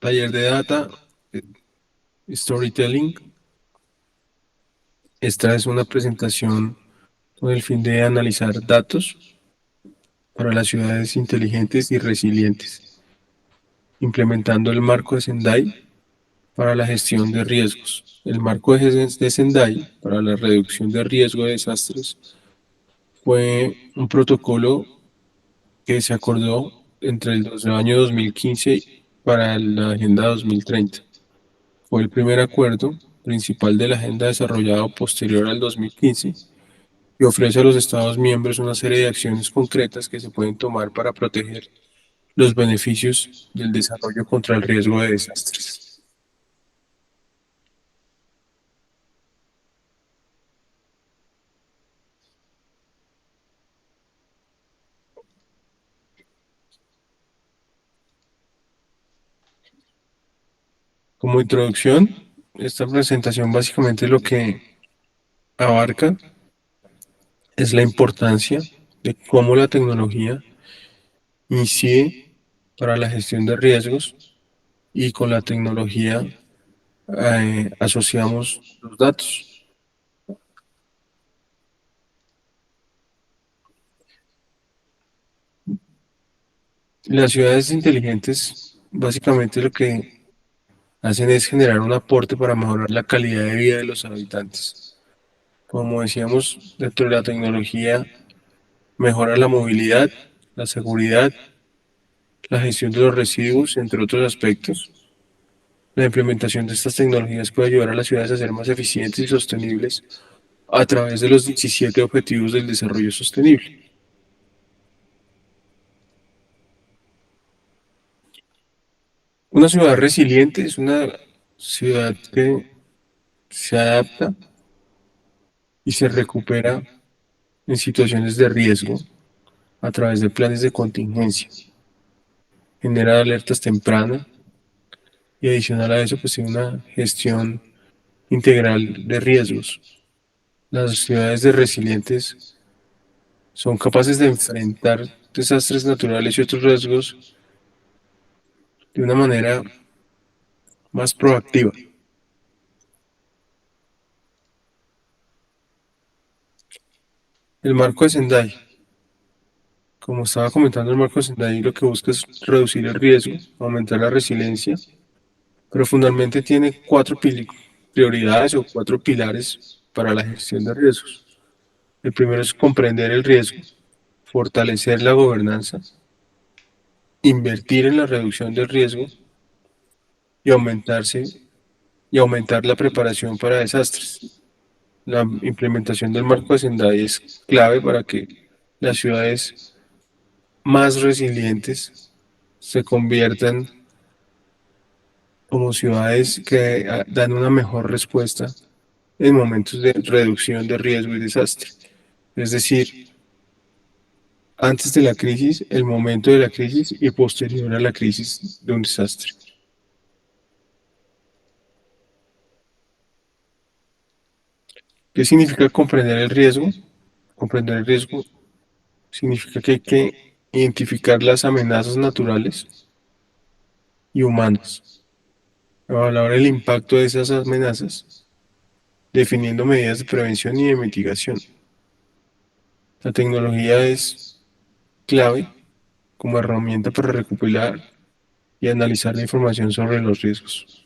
Taller de Data eh, Storytelling. Esta es una presentación con el fin de analizar datos para las ciudades inteligentes y resilientes, implementando el marco de Sendai para la gestión de riesgos. El marco de Sendai para la reducción de riesgo de desastres fue un protocolo que se acordó entre el año 2015 para la Agenda 2030. Fue el primer acuerdo principal de la agenda desarrollado posterior al 2015 y ofrece a los Estados miembros una serie de acciones concretas que se pueden tomar para proteger los beneficios del desarrollo contra el riesgo de desastres. Como introducción, esta presentación básicamente lo que abarca es la importancia de cómo la tecnología incide para la gestión de riesgos y con la tecnología asociamos los datos. Las ciudades inteligentes básicamente lo que hacen es generar un aporte para mejorar la calidad de vida de los habitantes. Como decíamos, dentro de la tecnología mejora la movilidad, la seguridad, la gestión de los residuos, entre otros aspectos. La implementación de estas tecnologías puede ayudar a las ciudades a ser más eficientes y sostenibles a través de los 17 Objetivos del Desarrollo Sostenible. Una ciudad resiliente es una ciudad que se adapta y se recupera en situaciones de riesgo a través de planes de contingencia, genera alertas tempranas y adicional a eso, pues tiene una gestión integral de riesgos. Las ciudades de resilientes son capaces de enfrentar desastres naturales y otros riesgos de una manera más proactiva. El marco de Sendai, como estaba comentando, el marco de Sendai lo que busca es reducir el riesgo, aumentar la resiliencia, pero fundamentalmente tiene prioridades o cuatro pilares para la gestión de riesgos. El primero es comprender el riesgo, fortalecer la gobernanza, invertir en la reducción del riesgo y y aumentar la preparación para desastres. La implementación del marco de Sendai es clave para que las ciudades más resilientes se conviertan como ciudades que dan una mejor respuesta en momentos de reducción de riesgo y desastre. Es decir, antes de la crisis, el momento de la crisis y posterior a la crisis de un desastre. ¿Qué significa comprender el riesgo? Comprender el riesgo significa que hay que identificar las amenazas naturales y humanas, evaluar el impacto de esas amenazas, definiendo medidas de prevención y de mitigación. La tecnología es clave como herramienta para recopilar y analizar la información sobre los riesgos.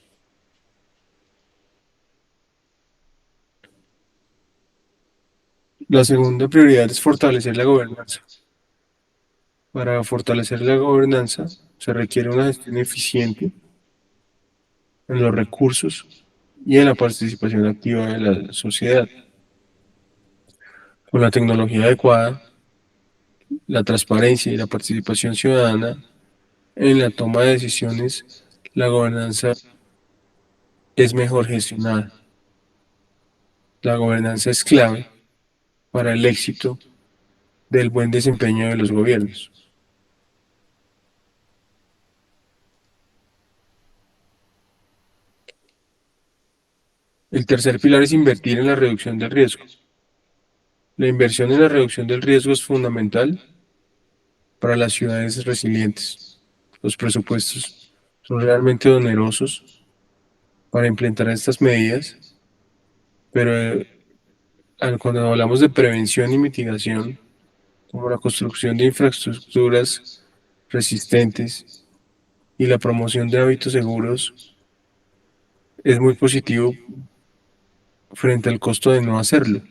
La segunda prioridad es fortalecer la gobernanza. Para fortalecer la gobernanza se requiere una gestión eficiente en los recursos y en la participación activa de la sociedad. Con la tecnología adecuada, la transparencia y la participación ciudadana en la toma de decisiones, la gobernanza es mejor gestionada. La gobernanza es clave para el éxito del buen desempeño de los gobiernos. El tercer pilar es invertir en la reducción del riesgo. La inversión en la reducción del riesgo es fundamental para las ciudades resilientes. Los presupuestos son realmente onerosos para implementar estas medidas, pero cuando hablamos de prevención y mitigación, como la construcción de infraestructuras resistentes y la promoción de hábitos seguros, es muy positivo frente al costo de no hacerlo.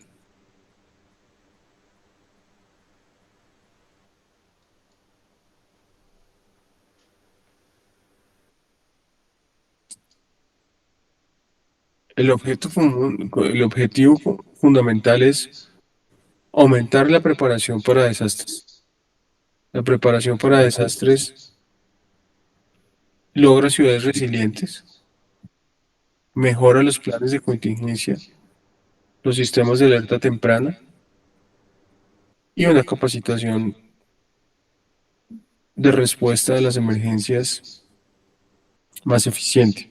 El objetivo fundamental es aumentar la preparación para desastres. La preparación para desastres logra ciudades resilientes, mejora los planes de contingencia, los sistemas de alerta temprana y una capacitación de respuesta a las emergencias más eficiente.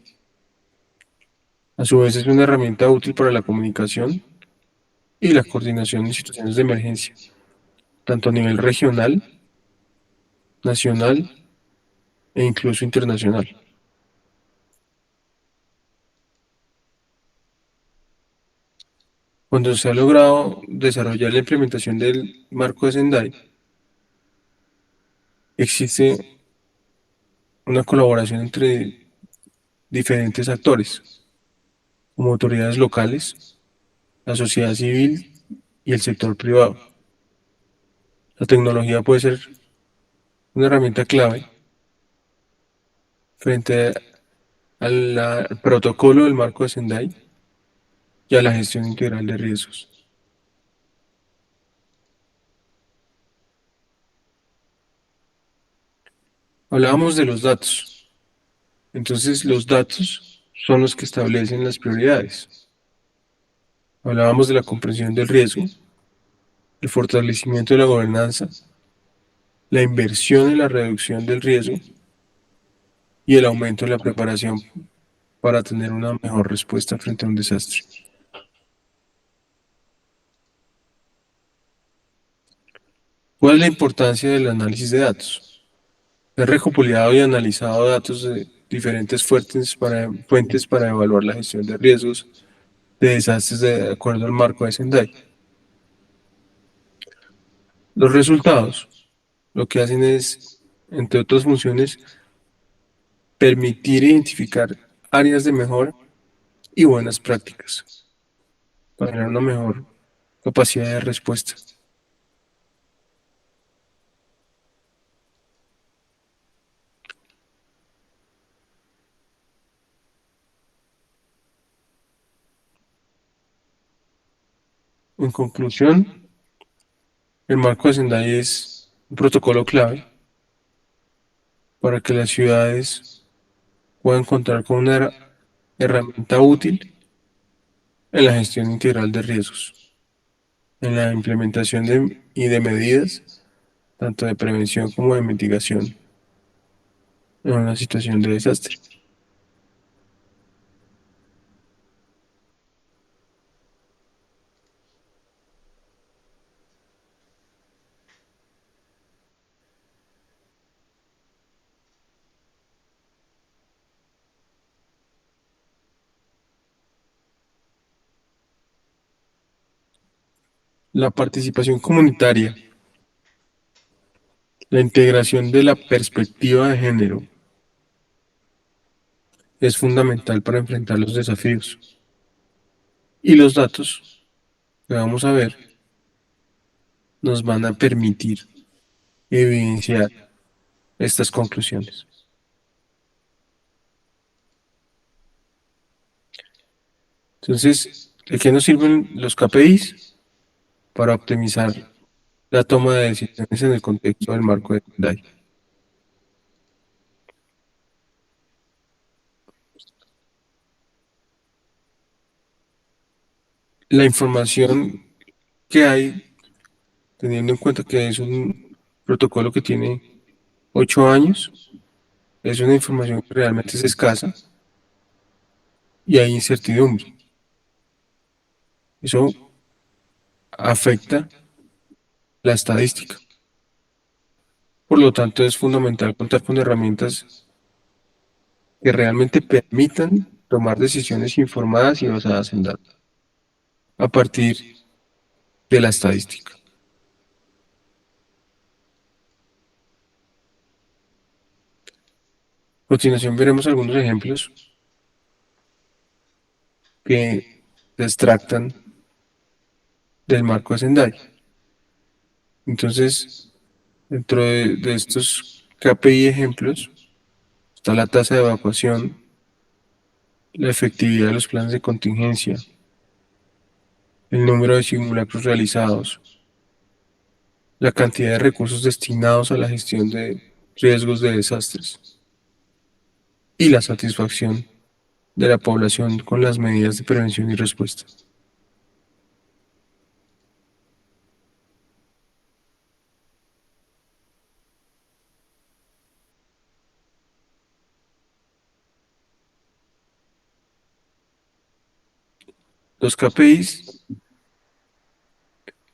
A su vez es una herramienta útil para la comunicación y la coordinación en situaciones de emergencia, tanto a nivel regional, nacional e incluso internacional. Cuando se ha logrado desarrollar la implementación del marco de Sendai, existe una colaboración entre diferentes actores, como autoridades locales, la sociedad civil y el sector privado. La tecnología puede ser una herramienta clave frente al protocolo del marco de Sendai y a la gestión integral de riesgos. Hablábamos de los datos. Entonces, los datos son los que establecen las prioridades. Hablábamos de la comprensión del riesgo, el fortalecimiento de la gobernanza, la inversión en la reducción del riesgo y el aumento de la preparación para tener una mejor respuesta frente a un desastre. ¿Cuál es la importancia del análisis de datos? He recopilado y analizado datos de diferentes fuentes para evaluar la gestión de riesgos de desastres de acuerdo al marco de Sendai. Los resultados lo que hacen es, entre otras funciones, permitir identificar áreas de mejora y buenas prácticas para tener una mejor capacidad de respuesta. En conclusión, el marco de Sendai es un protocolo clave para que las ciudades puedan contar con una herramienta útil en la gestión integral de riesgos, en la implementación y de medidas, tanto de prevención como de mitigación en una situación de desastre. La participación comunitaria, la integración de la perspectiva de género es fundamental para enfrentar los desafíos. Y los datos que vamos a ver nos van a permitir evidenciar estas conclusiones. Entonces, ¿de qué nos sirven los KPIs? Para optimizar la toma de decisiones en el contexto del marco de Hyundai. La información que hay, teniendo en cuenta que es un protocolo que tiene 8 años, es una información que realmente es escasa y hay incertidumbre. Eso afecta la estadística. Por lo tanto, es fundamental contar con herramientas que realmente permitan tomar decisiones informadas y basadas en datos a partir de la estadística. A continuación veremos algunos ejemplos que se extractan del marco de Sendai. Entonces, dentro de estos KPI ejemplos está la tasa de evacuación, la efectividad de los planes de contingencia, el número de simulacros realizados, la cantidad de recursos destinados a la gestión de riesgos de desastres y la satisfacción de la población con las medidas de prevención y respuesta. Los KPIs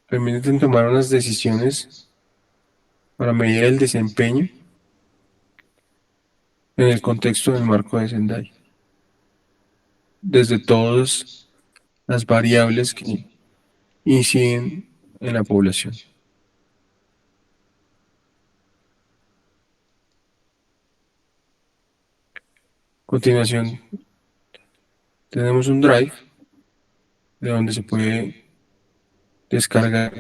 permiten tomar unas decisiones para medir el desempeño en el contexto del marco de Sendai, desde todas las variables que inciden en la población. A continuación, tenemos un drive de donde se puede descargar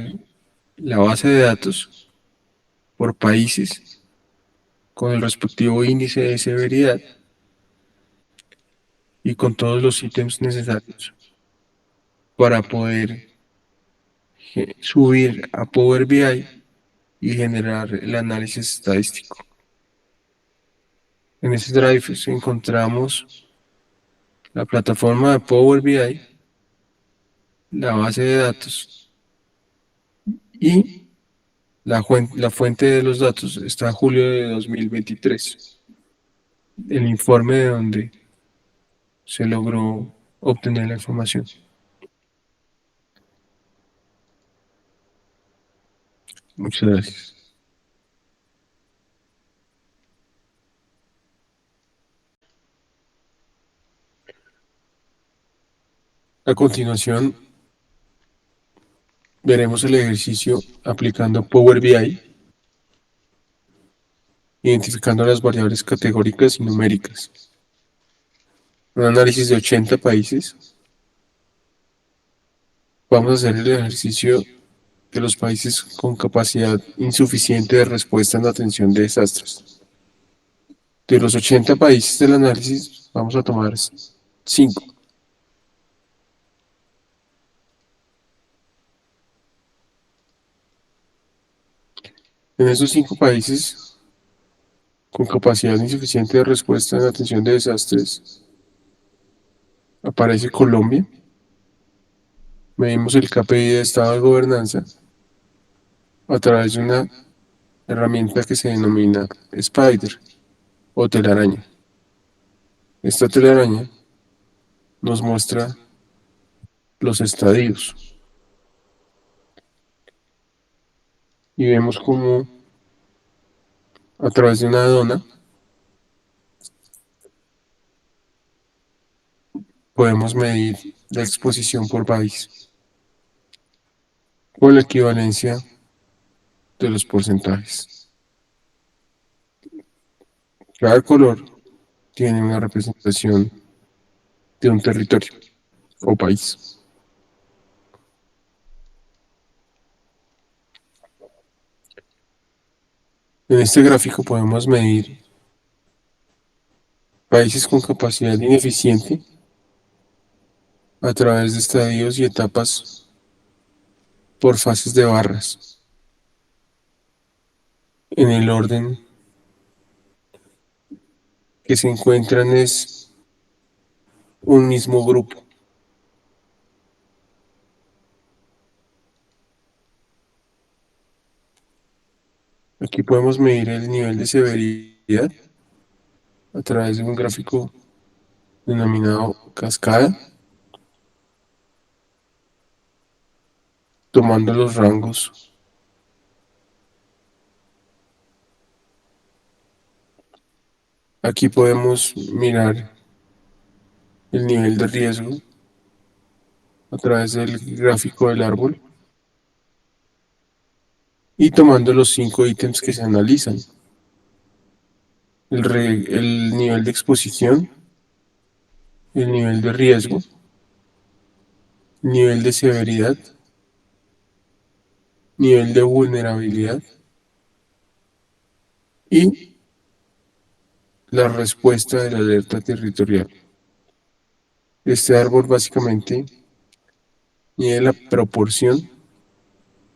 la base de datos por países con el respectivo índice de severidad y con todos los ítems necesarios para poder subir a Power BI y generar el análisis estadístico. En ese drive encontramos la plataforma de Power BI, la base de datos y la fuente de los datos está en julio de 2023. El informe de donde se logró obtener la información. Muchas gracias. A continuación, veremos el ejercicio aplicando Power BI, identificando las variables categóricas y numéricas. Un análisis de 80 países. Vamos a hacer el ejercicio de los países con capacidad insuficiente de respuesta en la atención de desastres. De los 80 países del análisis, vamos a tomar 5. En esos 5 países con capacidad insuficiente de respuesta en la atención de desastres, aparece Colombia. Medimos el KPI de estado de gobernanza a través de una herramienta que se denomina Spider o telaraña. Esta telaraña nos muestra los estadios y vemos cómo a través de una dona podemos medir la exposición por país o la equivalencia de los porcentajes. Cada color tiene una representación de un territorio o país. En este gráfico podemos medir países con capacidad ineficiente a través de estadios y etapas por fases de barras, en el orden que se encuentran es un mismo grupo. Aquí podemos medir el nivel de severidad a través de un gráfico denominado cascada, tomando los rangos Aquí podemos mirar el nivel de riesgo a través del gráfico del árbol y tomando los 5 ítems que se analizan. El nivel de exposición, el nivel de riesgo, nivel de severidad, nivel de vulnerabilidad y la respuesta de la alerta territorial. Este árbol básicamente mide la proporción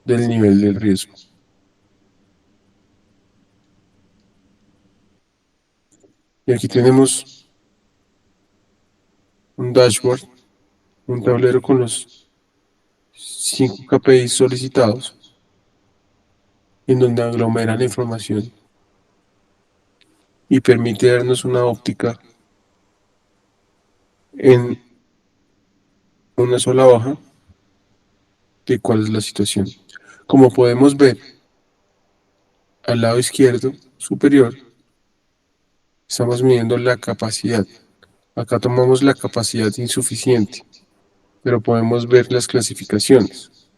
del nivel del riesgo. Y aquí tenemos un dashboard, un tablero con los 5 KPIs solicitados, en donde aglomera la información y permite darnos una óptica en una sola hoja de cuál es la situación. Como podemos ver, al lado izquierdo superior estamos midiendo la capacidad. Acá tomamos la capacidad insuficiente, pero podemos ver las clasificaciones.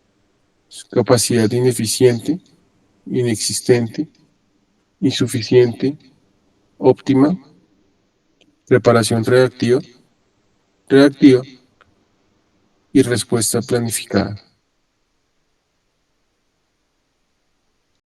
Capacidad ineficiente, inexistente, insuficiente, óptima, preparación reactiva, reactiva y respuesta planificada.